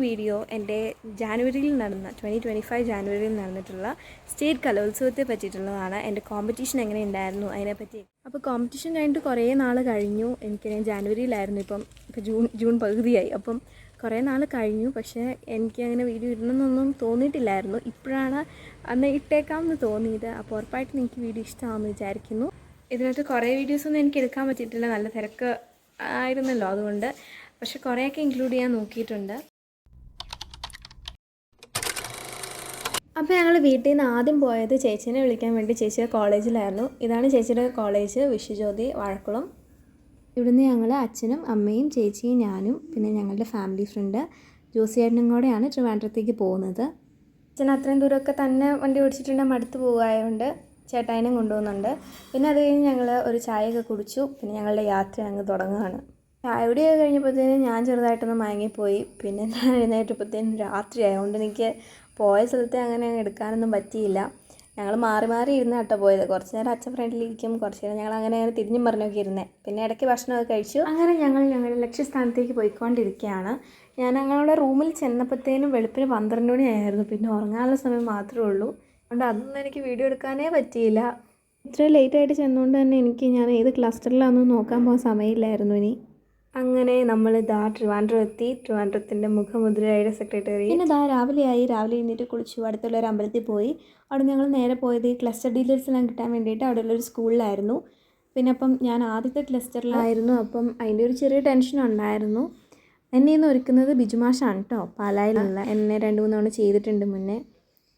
Video എൻ്റെ ജാനുവരിയിൽ നടന്ന 2025 ജാനുവരിയിൽ നടന്നിട്ടുള്ള സ്റ്റേറ്റ് കലോത്സവത്തെ പറ്റിയിട്ടുള്ളതാണ്. എൻ്റെ കോമ്പറ്റീഷൻ എങ്ങനെ ഉണ്ടായിരുന്നു അതിനെപ്പറ്റി. അപ്പോൾ കോമ്പറ്റീഷൻ കഴിഞ്ഞിട്ട് കുറേ നാൾ കഴിഞ്ഞു. എനിക്ക് ജാനുവരിയിലായിരുന്നു, ഇപ്പം ജൂൺ പകുതിയായി. അപ്പം കുറേ നാൾ കഴിഞ്ഞു. പക്ഷേ എനിക്ക് അങ്ങനെ വീഡിയോ ഇടണമെന്നൊന്നും തോന്നിയിട്ടില്ലായിരുന്നു. ഇപ്പോഴാണ് അന്ന് ഇട്ടേക്കാമെന്ന് തോന്നിയത്. അപ്പോൾ ഉറപ്പായിട്ടും എനിക്ക് വീഡിയോ ഇഷ്ടമാണെന്ന് വിചാരിക്കുന്നു. ഇതിനകത്ത് കുറേ വീഡിയോസൊന്നും എനിക്ക് എടുക്കാൻ പറ്റിയിട്ടില്ല, നല്ല തിരക്ക് ആയിരുന്നല്ലോ അതുകൊണ്ട്. പക്ഷെ കുറേയൊക്കെ ഇൻക്ലൂഡ് ചെയ്യാൻ നോക്കിയിട്ടുണ്ട്. അപ്പോൾ ഞങ്ങൾ വീട്ടിൽ നിന്ന് ആദ്യം പോയത് ചേച്ചീനെ വിളിക്കാൻ വേണ്ടി ചേച്ചിയുടെ കോളേജിലായിരുന്നു. ഇതാണ് ചേച്ചിയുടെ കോളേജ്, വിശ്വജ്യോതി വാഴക്കുളം. ഇവിടുന്ന് ഞങ്ങൾ അച്ഛനും അമ്മയും ചേച്ചിയും ഞാനും പിന്നെ ഞങ്ങളുടെ ഫാമിലി ഫ്രണ്ട് ജോസിയേട്ടനും കൂടെയാണ് ട്രിവാൻഡ്രത്തേക്ക് പോകുന്നത്. അച്ഛൻ അത്രയും ദൂരമൊക്കെ തന്നെ വണ്ടി ഓടിച്ചിട്ടുണ്ടെങ്കിൽ മടുത്ത് പോകുമായതുകൊണ്ട് ചേട്ടായിനും കൊണ്ടുപോകുന്നുണ്ട്. പിന്നെ അത് കഴിഞ്ഞ് ഞങ്ങൾ ഒരു ചായയൊക്കെ കുടിച്ചു. പിന്നെ ഞങ്ങളുടെ യാത്ര അങ്ങ് തുടങ്ങുകയാണ്. ചായകുടിയൊക്കെ കഴിഞ്ഞപ്പോഴത്തേനും ഞാൻ ചെറുതായിട്ടൊന്ന് മയങ്ങിപ്പോയി. പിന്നെ ഞാൻ എഴുന്നേറ്റപ്പോഴത്തേനും രാത്രിയായതുകൊണ്ട് എനിക്ക് പോയ സ്ഥലത്തെ അങ്ങനെ എടുക്കാനൊന്നും പറ്റിയില്ല. ഞങ്ങൾ മാറി മാറി ഇരുന്ന് കേട്ടോ പോയത്. കുറച്ച് നേരം അച്ഛൻ ഫ്രണ്ടിലിരിക്കും, കുറച്ച് നേരം ഞങ്ങൾ അങ്ങനെ തിരിഞ്ഞും പറഞ്ഞൊക്കെ ഇരുന്നേ. പിന്നെ ഇടയ്ക്ക് ഭക്ഷണമൊക്കെ കഴിച്ചു. അങ്ങനെ ഞങ്ങളുടെ ലക്ഷ്യസ്ഥാനത്തേക്ക് പോയിക്കൊണ്ടിരിക്കുകയാണ്. ഞാൻ ഞങ്ങളുടെ റൂമിൽ ചെന്നപ്പോഴത്തേനും വെളുപ്പിന് 12 മണിയായിരുന്നു. പിന്നെ ഉറങ്ങാനുള്ള സമയം മാത്രമേ ഉള്ളൂ. അതുകൊണ്ട് അതൊന്നും എനിക്ക് വീഡിയോ എടുക്കാനേ പറ്റിയില്ല. ഇത്ര ലേറ്റായിട്ട് ചെന്നുകൊണ്ട് തന്നെ ഞാൻ ഏത് ക്ലസ്റ്ററിലാണെന്ന് നോക്കാൻ പോകാൻ സമയമില്ലായിരുന്നു. അങ്ങനെ നമ്മൾ ട്രിവാൻഡ്രം എത്തി. ട്രിവാൻഡ്രത്തിൻ്റെ മുഖമുദ്രയുടെ സെക്രട്ടറി. പിന്നെ രാവിലെ എഴുന്നേറ്റ് കുളിച്ചു. അടുത്തുള്ള ഒരു അമ്പലത്തിൽ പോയി. അവിടെ ഞങ്ങൾ നേരെ പോയത് ഈ ക്ലസ്റ്റർ ഡീറ്റെയിൽസെല്ലാം കിട്ടാൻ വേണ്ടിയിട്ട് അവിടെയുള്ളൊരു സ്കൂളിലായിരുന്നു. പിന്നെ അപ്പം ഞാൻ ആദ്യത്തെ ക്ലസ്റ്ററിലായിരുന്നു. അപ്പം അതിൻ്റെ ഒരു ചെറിയ ടെൻഷൻ ഉണ്ടായിരുന്നു. എന്നെ ഇന്ന് ഒരുക്കുന്നത് ബിജുമാഷാണ് കേട്ടോ, പാലായിലുള്ള. എന്നെ 2-3 തവണ ചെയ്തിട്ടുണ്ട് മുന്നേ.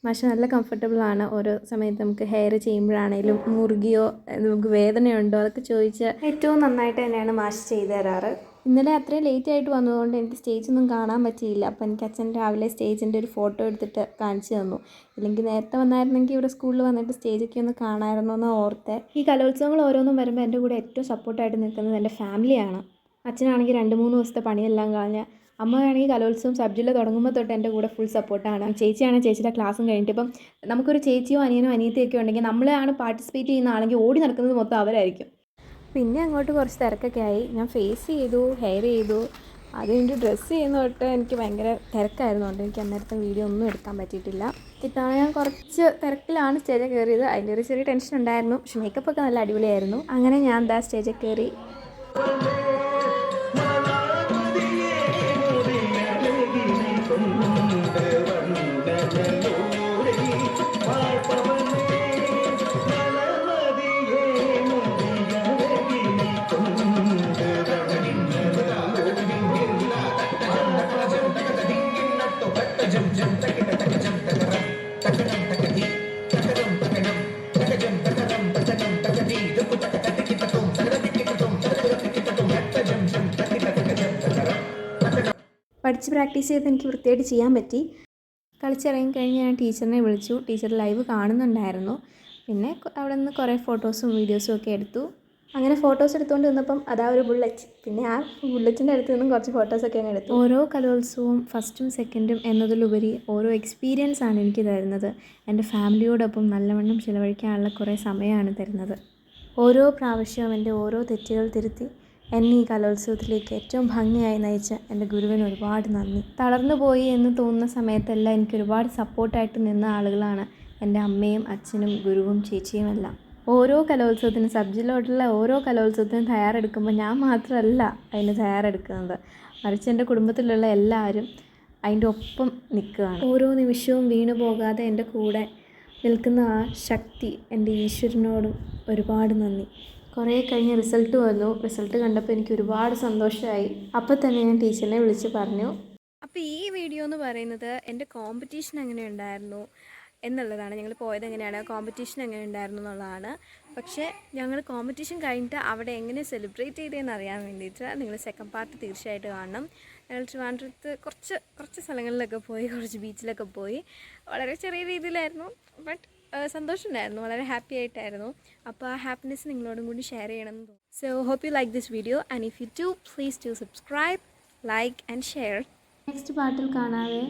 മാഷ് നല്ല കംഫർട്ടബിളാണ്. ഓരോ സമയത്ത് നമുക്ക് ഹെയർ ചെയ്യുമ്പോഴാണേലും മുറുകിയോ നമുക്ക് വേദനയുണ്ടോ അതൊക്കെ ചോദിച്ച് ഏറ്റവും നന്നായിട്ട് തന്നെയാണ് മാഷ് ചെയ്തു തരാറ്. ഇന്നലെ അത്രയും ലേറ്റ് ആയിട്ട് വന്നതുകൊണ്ട് എനിക്ക് സ്റ്റേജൊന്നും കാണാൻ പറ്റിയില്ല. അപ്പോൾ എനിക്ക് അച്ഛൻ രാവിലെ സ്റ്റേജിൻ്റെ ഒരു ഫോട്ടോ എടുത്തിട്ട് കാണിച്ചു തന്നു. ഇല്ലെങ്കിൽ നേരത്തെ വന്നായിരുന്നെങ്കിൽ ഇവിടെ സ്കൂളിൽ വന്നിട്ട് സ്റ്റേജൊക്കെ ഒന്ന് കാണാമായിരുന്നു എന്ന് ഓർത്തെ. ഈ കലോത്സവങ്ങൾ ഓരോന്നും വരുമ്പോൾ എൻ്റെ കൂടെ ഏറ്റവും സപ്പോർട്ടായിട്ട് നിൽക്കുന്നത് എൻ്റെ ഫാമിലിയാണ്. അച്ഛനാണെങ്കിൽ 2-3 ദിവസത്തെ പണിയെല്ലാം കളഞ്ഞ്, അമ്മയാണെങ്കിൽ കലോത്സവം സബ് ജില്ല തുടങ്ങുമ്പോൾ തൊട്ട് എൻ്റെ കൂടെ ഫുൾ സപ്പോർട്ടാണ്. ചേച്ചിയാണ് ചേച്ചിയുടെ ക്ലാസ്സും കഴിഞ്ഞിട്ട്. ഇപ്പം നമുക്കൊരു ചേച്ചിയോ അനിയനോ അനിയത്തിയൊക്കെ ഉണ്ടെങ്കിൽ നമ്മളാണ് പാർട്ടിസിപ്പേറ്റ് ചെയ്യുന്ന ആണെങ്കിൽ ഓടി നടക്കുന്നത് മൊത്തം അവരായിരിക്കും. പിന്നെ അങ്ങോട്ട് കുറച്ച് തിരക്കൊക്കെ ആയി. ഞാൻ ഫേസ് ചെയ്തു, ഹെയർ ചെയ്തു, അത് കഴിഞ്ഞിട്ട് ഡ്രസ്സ് ചെയ്യുന്ന തൊട്ട് എനിക്ക് ഭയങ്കര തിരക്കായിരുന്നുകൊണ്ട് എനിക്ക് അന്നേരത്തെ വീഡിയോ ഒന്നും എടുക്കാൻ പറ്റിയിട്ടില്ല. ഇത്തവണ ഞാൻ കുറച്ച് തിരക്കിലാണ് സ്റ്റേജിൽ കയറിയത്. അതിൻ്റെ ഒരു ചെറിയ ടെൻഷൻ ഉണ്ടായിരുന്നു. പക്ഷെ മേക്കപ്പൊക്കെ നല്ല അടിപൊളിയായിരുന്നു. അങ്ങനെ ഞാൻ സ്റ്റേജിൽ കയറി. പഠിച്ച് പ്രാക്ടീസ് ചെയ്ത് എനിക്ക് വൃത്തിയായിട്ട് ചെയ്യാൻ പറ്റി. കളിച്ചിറങ്ങി കഴിഞ്ഞ് ഞാൻ ടീച്ചറിനെ വിളിച്ചു. ടീച്ചർ ലൈവ് കാണുന്നുണ്ടായിരുന്നു. പിന്നെ അവിടെ നിന്ന് കുറേ ഫോട്ടോസും വീഡിയോസും ഒക്കെ എടുത്തു. അങ്ങനെ ഫോട്ടോസ് എടുത്തുകൊണ്ട് നിന്നപ്പം ഒരു ബുള്ളറ്റ്. പിന്നെ ആ ബുള്ളറ്റിൻ്റെ അടുത്ത് നിന്നും കുറച്ച് ഫോട്ടോസൊക്കെ ഞാൻ എടുത്തു. ഓരോ കലോത്സവവും ഫസ്റ്റും സെക്കൻഡും എന്നതിലുപരി ഓരോ എക്സ്പീരിയൻസ് ആണ് എനിക്ക് തരുന്നത്. എൻ്റെ ഫാമിലിയോടൊപ്പം നല്ലവണ്ണം ചിലവഴിക്കാനുള്ള കുറേ സമയമാണ് തരുന്നത്. ഓരോ പ്രാവശ്യവും എൻ്റെ ഓരോ തെറ്റുകൾ തിരുത്തി എന്നെ ഈ കലോത്സവത്തിലേക്ക് ഏറ്റവും ഭംഗിയായി നയിച്ച എൻ്റെ ഗുരുവിന് ഒരുപാട് നന്ദി. തളർന്നു പോയി എന്ന് തോന്നുന്ന സമയത്തെല്ലാം എനിക്ക് ഒരുപാട് സപ്പോർട്ടായിട്ട് നിന്ന ആളുകളാണ് എൻ്റെ അമ്മയും അച്ഛനും ഗുരുവും ചേച്ചിയും എല്ലാം. ഓരോ കലോത്സവത്തിനും സബ് ജില്ലയോടുള്ള ഓരോ കലോത്സവത്തിനും തയ്യാറെടുക്കുമ്പോൾ ഞാൻ മാത്രമല്ല അതിന് തയ്യാറെടുക്കുന്നത്, മറിച്ച് എൻ്റെ കുടുംബത്തിലുള്ള എല്ലാവരും അതിൻ്റെ ഒപ്പം നിൽക്കുകയാണ്. ഓരോ നിമിഷവും വീണു പോകാതെ എൻ്റെ കൂടെ നിൽക്കുന്ന ആ ശക്തി എൻ്റെ ഈശ്വരനോടും ഒരുപാട് നന്ദി. കുറേ കഴിഞ്ഞ് റിസൾട്ട് വന്നു. റിസൾട്ട് കണ്ടപ്പോൾ എനിക്ക് ഒരുപാട് സന്തോഷമായി. അപ്പോൾ തന്നെ ഞാൻ ടീച്ചറിനെ വിളിച്ച് പറഞ്ഞു. അപ്പോൾ ഈ വീഡിയോ എന്ന് പറയുന്നത് എൻ്റെ കോമ്പറ്റീഷൻ എങ്ങനെ ഉണ്ടായിരുന്നു എന്നുള്ളതാണ്. ഞങ്ങൾ പോയത് എങ്ങനെയാണ്, കോമ്പറ്റീഷൻ എങ്ങനെ ഉണ്ടായിരുന്നു എന്നുള്ളതാണ്. പക്ഷേ ഞങ്ങൾ കോമ്പറ്റീഷൻ കഴിഞ്ഞിട്ട് അവിടെ എങ്ങനെ സെലിബ്രേറ്റ് ചെയ്തതെന്ന് അറിയാൻ വേണ്ടിയിട്ട് നിങ്ങൾ സെക്കൻഡ് പാർട്ട് തീർച്ചയായിട്ടും കാണണം. ഞങ്ങൾ ട്രിവാൻഡ്രത്ത് കുറച്ച് സ്ഥലങ്ങളിലൊക്കെ പോയി, കുറച്ച് ബീച്ചിലൊക്കെ പോയി. വളരെ ചെറിയ രീതിയിലായിരുന്നു, ബട്ട് സന്തോഷമുണ്ടായിരുന്നു, വളരെ ഹാപ്പി ആയിട്ടായിരുന്നു. അപ്പോൾ ആ ഹാപ്പിനെസ് നിങ്ങളോടും കൂടി ഷെയർ ചെയ്യണമെന്ന് തോന്നുന്നു. So hope you like this video and if you do please to subscribe, like and share. Next പാർട്ടിൽ കാണാതെ.